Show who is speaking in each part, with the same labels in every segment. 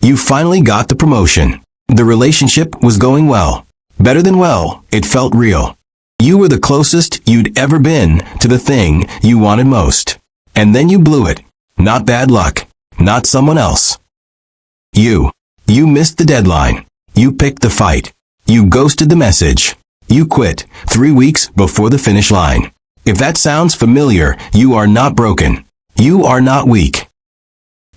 Speaker 1: You finally got the promotion. The relationship was going well. Better than well, it felt real. You were the closest you'd ever been to the thing you wanted most. And then you blew it. Not bad luck. Not someone else. You. You missed the deadline. You picked the fight. You ghosted the message. You quit 3 weeks before the finish line. If that sounds familiar, you are not broken. You are not weak.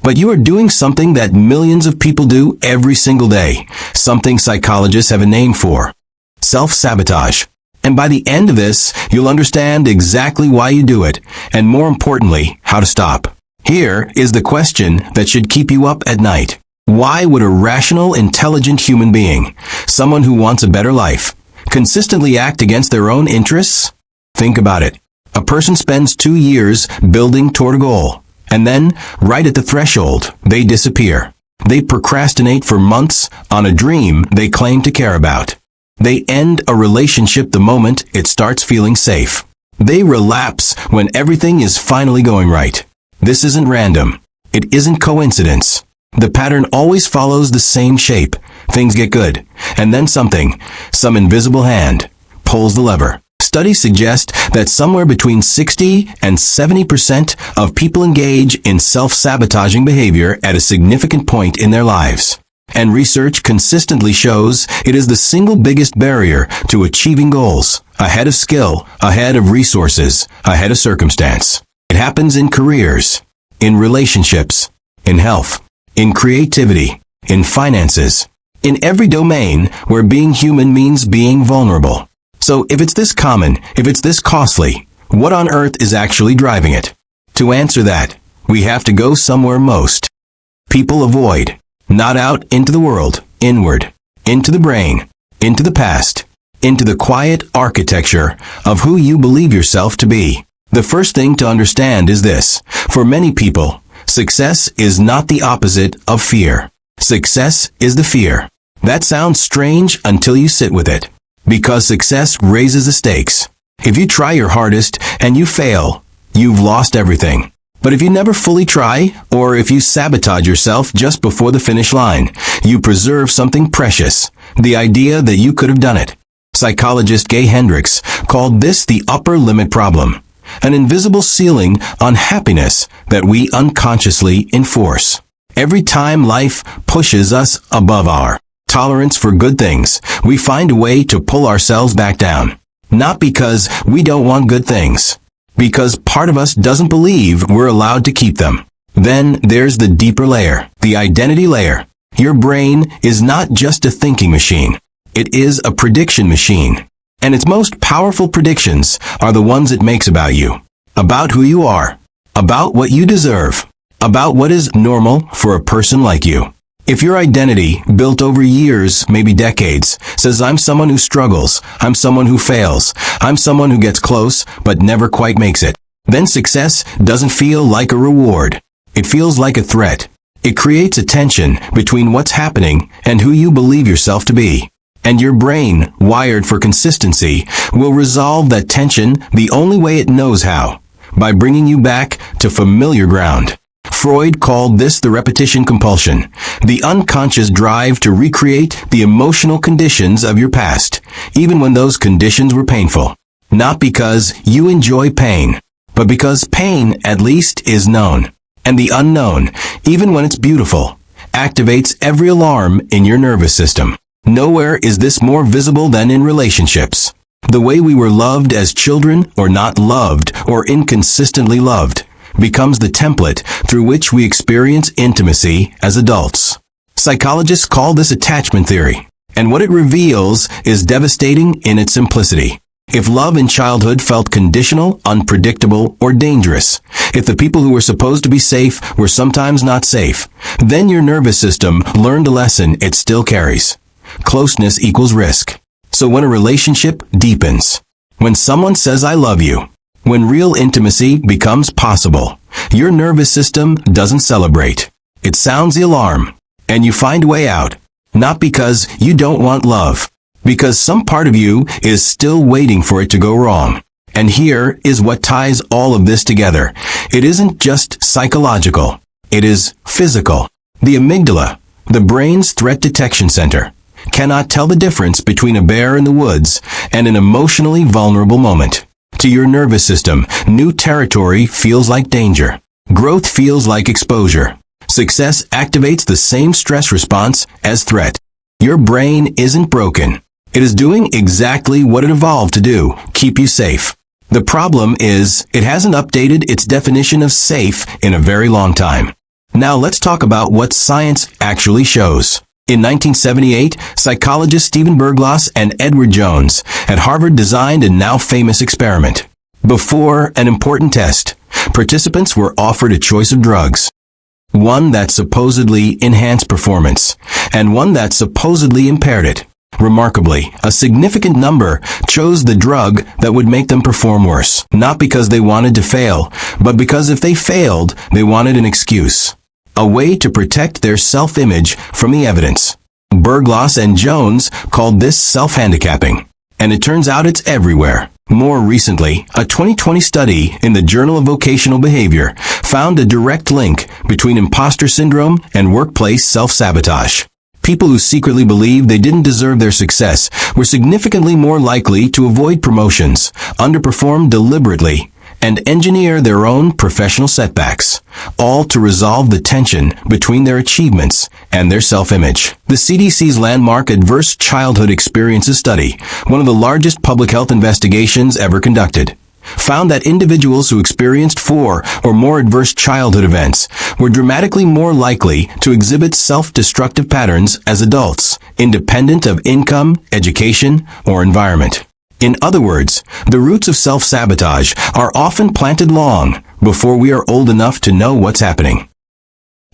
Speaker 1: But you are doing something that millions of people do every single day, something psychologists have a name for. Self-sabotage. And by the end of this, you'll understand exactly why you do it, and more importantly, how to stop. Here is the question that should keep you up at night. Why would a rational, intelligent human being, someone who wants a better life, consistently act against their own interests? Think about it. A person spends 2 years building toward a goal, and then, right at the threshold, they disappear. They procrastinate for months on a dream they claim to care about. They end a relationship the moment it starts feeling safe. They relapse when everything is finally going right. This isn't random. It isn't coincidence. The pattern always follows the same shape. Things get good, and then some invisible hand, pulls the lever. Studies suggest that somewhere between 60 and 70% of people engage in self-sabotaging behavior at a significant point in their lives. And research consistently shows it is the single biggest barrier to achieving goals, ahead of skill, ahead of resources, ahead of circumstance. It happens in careers, in relationships, in health, in creativity, in finances, in every domain where being human means being vulnerable. So if it's this common, if it's this costly, what on earth is actually driving it? To answer that, we have to go somewhere most people avoid. Not out into the world, inward, into the brain, into the past, into the quiet architecture of who you believe yourself to be. The first thing to understand is this. For many people, success is not the opposite of fear. Success is the fear. That sounds strange until you sit with it. Because success raises the stakes. If you try your hardest and you fail, you've lost everything. But if you never fully try, or if you sabotage yourself just before the finish line, you preserve something precious, the idea that you could have done it. Psychologist Gay Hendricks called this the upper limit problem, an invisible ceiling on happiness that we unconsciously enforce. Every time life pushes us above our tolerance for good things, we find a way to pull ourselves back down. Not because we don't want good things, because part of us doesn't believe we're allowed to keep them. Then there's the deeper layer, the identity layer. Your brain is not just a thinking machine. It is a prediction machine. And its most powerful predictions are the ones it makes about you, about who you are, about what you deserve, about what is normal for a person like you. If your identity, built over years, maybe decades, says I'm someone who struggles, I'm someone who fails, I'm someone who gets close but never quite makes it, then success doesn't feel like a reward. It feels like a threat. It creates a tension between what's happening and who you believe yourself to be. And your brain, wired for consistency, will resolve that tension the only way it knows how, by bringing you back to familiar ground. Freud called this the repetition compulsion, the unconscious drive to recreate the emotional conditions of your past, even when those conditions were painful. Not because you enjoy pain, but because pain, at least, is known. And the unknown, even when it's beautiful, activates every alarm in your nervous system. Nowhere is this more visible than in relationships. The way we were loved as children, or not loved, or inconsistently loved, becomes the template through which we experience intimacy as adults. Psychologists call this attachment theory, and what it reveals is devastating in its simplicity. If love in childhood felt conditional, unpredictable, or dangerous, if the people who were supposed to be safe were sometimes not safe, then your nervous system learned a lesson it still carries. Closeness equals risk. So when a relationship deepens, when someone says I love you, when real intimacy becomes possible, your nervous system doesn't celebrate. It sounds the alarm, and you find a way out. Not because you don't want love, because some part of you is still waiting for it to go wrong. And here is what ties all of this together. It isn't just psychological. It is physical. The amygdala, The brain's threat detection center cannot tell the difference between a bear in the woods and an emotionally vulnerable moment. To your nervous system, new territory feels like danger. Growth feels like exposure. Success activates the same stress response as threat. Your brain isn't broken. It is doing exactly what it evolved to do, keep you safe. The problem is, it hasn't updated its definition of safe in a very long time. Now let's talk about what science actually shows. In 1978, psychologists Stephen Berglos and Edward Jones at Harvard designed a now famous experiment. Before an important test, participants were offered a choice of drugs. One that supposedly enhanced performance, and one that supposedly impaired it. Remarkably, a significant number chose the drug that would make them perform worse, not because they wanted to fail, but because if they failed, they wanted an excuse. A way to protect their self-image from the evidence. Berglos and Jones called this self-handicapping. And it turns out it's everywhere. More recently, a 2020 study in the Journal of Vocational Behavior found a direct link between imposter syndrome and workplace self-sabotage. People who secretly believed they didn't deserve their success were significantly more likely to avoid promotions, underperform deliberately, and engineer their own professional setbacks, all to resolve the tension between their achievements and their self-image. The CDC's landmark Adverse Childhood Experiences Study, one of the largest public health investigations ever conducted, found that individuals who experienced 4 or more adverse childhood events were dramatically more likely to exhibit self-destructive patterns as adults, independent of income, education, or environment. In other words, the roots of self-sabotage are often planted long before we are old enough to know what's happening.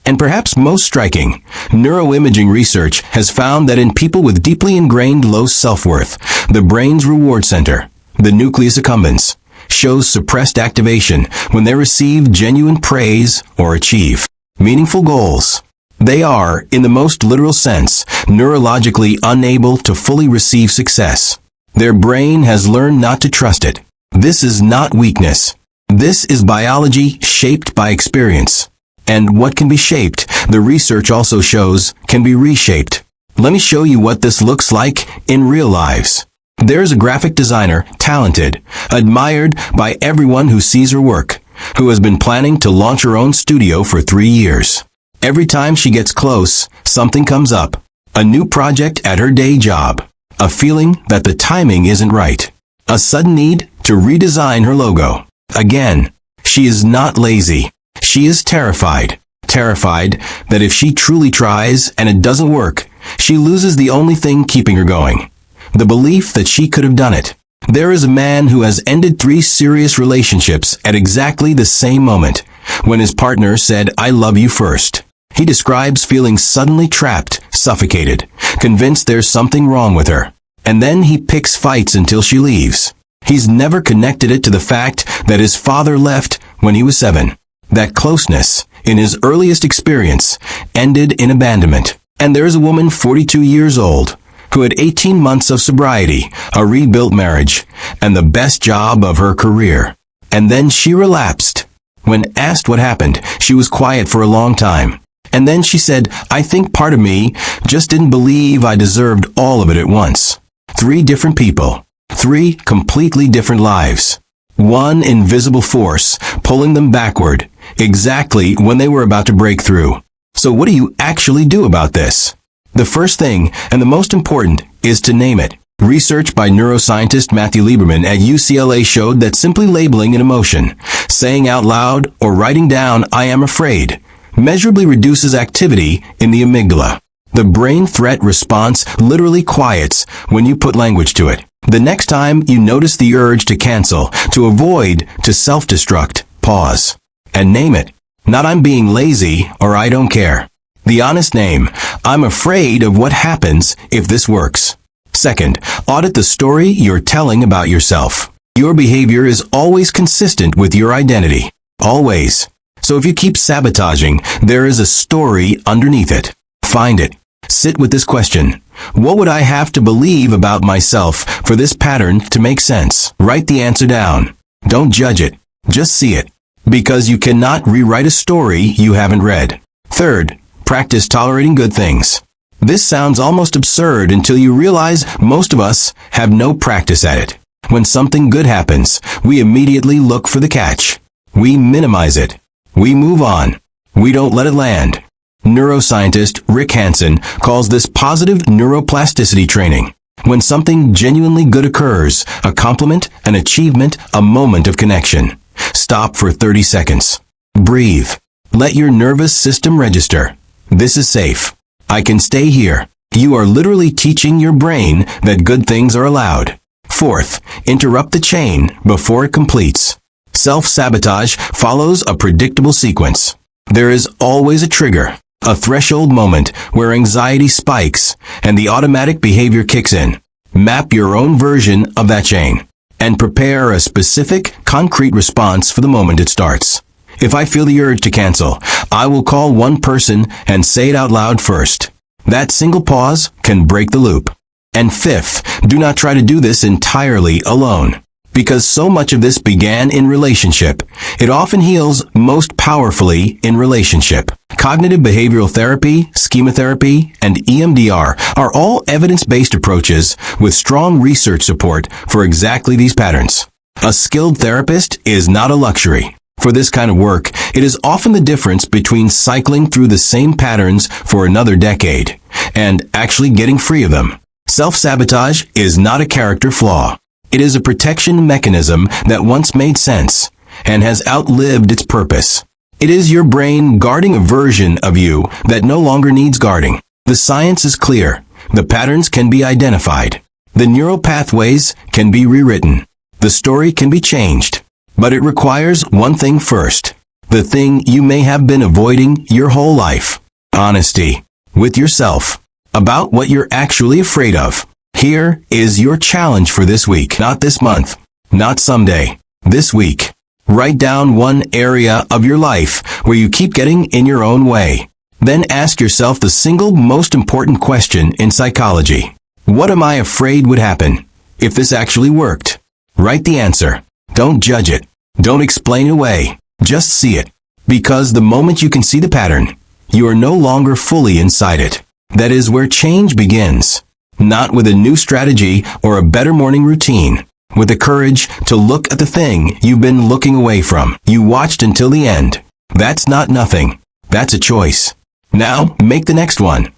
Speaker 1: And perhaps most striking, neuroimaging research has found that in people with deeply ingrained low self-worth, the brain's reward center, the nucleus accumbens, shows suppressed activation when they receive genuine praise or achieve meaningful goals. They are, in the most literal sense, neurologically unable to fully receive success. Their brain has learned not to trust it. This is not weakness. This is biology shaped by experience. And what can be shaped, the research also shows, can be reshaped. Let me show you what this looks like in real lives. There's a graphic designer, talented, admired by everyone who sees her work, who has been planning to launch her own studio for 3 years. Every time she gets close, something comes up. A new project at her day job. A feeling that the timing isn't right. A sudden need to redesign her logo. Again, she is not lazy. She is terrified. Terrified that if she truly tries and it doesn't work, she loses the only thing keeping her going. The belief that she could have done it. There is a man who has ended 3 serious relationships at exactly the same moment, when his partner said, "I love you first." He describes feeling suddenly trapped, suffocated, convinced there's something wrong with her. And then he picks fights until she leaves. He's never connected it to the fact that his father left when he was 7. That closeness, in his earliest experience, ended in abandonment. And there's a woman 42 years old, who had 18 months of sobriety, a rebuilt marriage, and the best job of her career. And then she relapsed. When asked what happened, she was quiet for a long time. And then she said, "I think part of me just didn't believe I deserved all of it at once." 3 different people. 3 completely different lives. One invisible force pulling them backward, exactly when they were about to break through. So what do you actually do about this? The first thing, and the most important, is to name it. Research by neuroscientist Matthew Lieberman at UCLA showed that simply labeling an emotion, saying out loud or writing down, "I am afraid," measurably reduces activity in the amygdala. The brain threat response literally quiets when you put language to it. The next time you notice the urge to cancel, to avoid, to self-destruct, pause. And name it. Not "I'm being lazy" or "I don't care." The honest name, "I'm afraid of what happens if this works." Second, audit the story you're telling about yourself. Your behavior is always consistent with your identity. Always. So if you keep sabotaging, there is a story underneath it. Find it. Sit with this question. What would I have to believe about myself for this pattern to make sense? Write the answer down. Don't judge it. Just see it. Because you cannot rewrite a story you haven't read. Third, Practice tolerating good things. This sounds almost absurd until you realize most of us have no practice at it. When something good happens, we immediately look for the catch. We minimize it. We move on. We don't let it land. Neuroscientist Rick Hansen calls this positive neuroplasticity training. When something genuinely good occurs, a compliment, an achievement, a moment of connection, stop for 30 seconds. Breathe. Let your nervous system register. This is safe. I can stay here. You are literally teaching your brain that good things are allowed. Fourth, interrupt the chain before it completes. Self-sabotage follows a predictable sequence. There is always a trigger, a threshold moment where anxiety spikes and the automatic behavior kicks in. Map your own version of that chain and prepare a specific, concrete response for the moment it starts. If I feel the urge to cancel, I will call one person and say it out loud first. That single pause can break the loop. And fifth, do not try to do this entirely alone. Because so much of this began in relationship, it often heals most powerfully in relationship. Cognitive behavioral therapy, schematherapy, and EMDR are all evidence-based approaches with strong research support for exactly these patterns. A skilled therapist is not a luxury. For this kind of work, it is often the difference between cycling through the same patterns for another decade and actually getting free of them. Self-sabotage is not a character flaw. It is a protection mechanism that once made sense and has outlived its purpose. It is your brain guarding a version of you that no longer needs guarding. The science is clear. The patterns can be identified. The neural pathways can be rewritten. The story can be changed. But it requires one thing first. The thing you may have been avoiding your whole life. Honesty with yourself about what you're actually afraid of. Here is your challenge for this week. Not this month. Not someday. This week. Write down one area of your life where you keep getting in your own way. Then ask yourself the single most important question in psychology. What am I afraid would happen if this actually worked? Write the answer. Don't judge it. Don't explain it away. Just see it. Because the moment you can see the pattern, you are no longer fully inside it. That is where change begins. Not with a new strategy or a better morning routine. With the courage to look at the thing you've been looking away from. You watched until the end. That's not nothing. That's a choice. Now, make the next one.